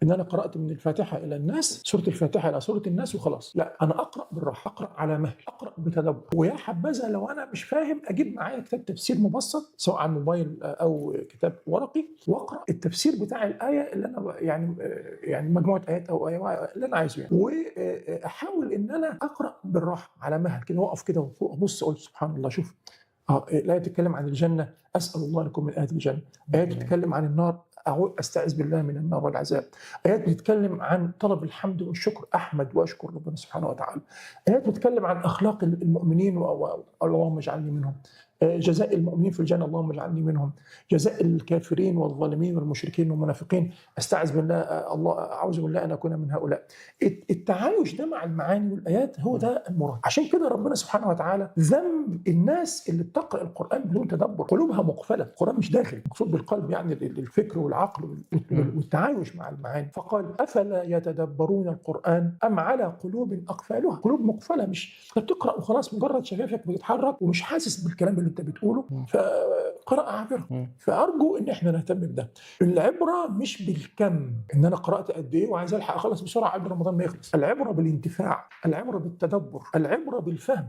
ان انا قرات من الفاتحه الى الناس، سوره الفاتحه الى سوره الناس وخلاص. لا، انا اقرا بالراحه، اقرا على مهل، اقرا بتدبر. ويا حبذا لو انا مش فاهم اجيب معايا كتاب تفسير مبسط سواء على الموبايل او كتاب ورقي، واقرا التفسير بتاع الايه اللي انا يعني مجموعه ايات او ايه اللي انا عايزه يعني. واحاول ان انا اقرا بالراحه على مهل كده، واقف كده وابص اقول سبحان الله. شوف، الآية بتتكلم عن الجنة، أسأل الله لكم من آيات الجنة. آيات بتتكلم عن النار، أستعذ بالله من النار والعذاب. آيات بتتكلم عن طلب الحمد والشكر، أحمد وأشكر ربنا سبحانه وتعالى. آيات بتتكلم عن أخلاق المؤمنين، اللهم اجعلني منهم. جزاء المؤمنين في الجنة، اللهم اجعلني منهم. جزاء الكافرين والظالمين والمشركين والمنافقين، أستعذ بالله، الله أعوذ بالله أن أكون من هؤلاء. التعايش ده مع المعاني والآيات هو ده المراد. عشان كده ربنا سبحانه وتعالى ذم الناس اللي بتقرأ القرآن بدون تدبر، قلوبها مقفلة، القرآن مش داخل، مقصود بالقلب يعني الفكر والعقل والتعايش مع المعاني. فقال أفلا يتدبرون القرآن أم على قلوب أقفالها. قلوب مقفلة، مش بتقرأ وخلاص، مجرد شفافك بتتحرك ومش حاسس بالكلام اللي انت بتقوله، فقرأ عابرة. فأرجو إن احنا نهتم بده. العبرة مش بالكم، إن أنا قرأت قد إيه وعايز ألحق أخلص بسرعة قبل رمضان ما يخلص. العبرة بالانتفاع، العبرة بالتدبر، العبرة بالفهم.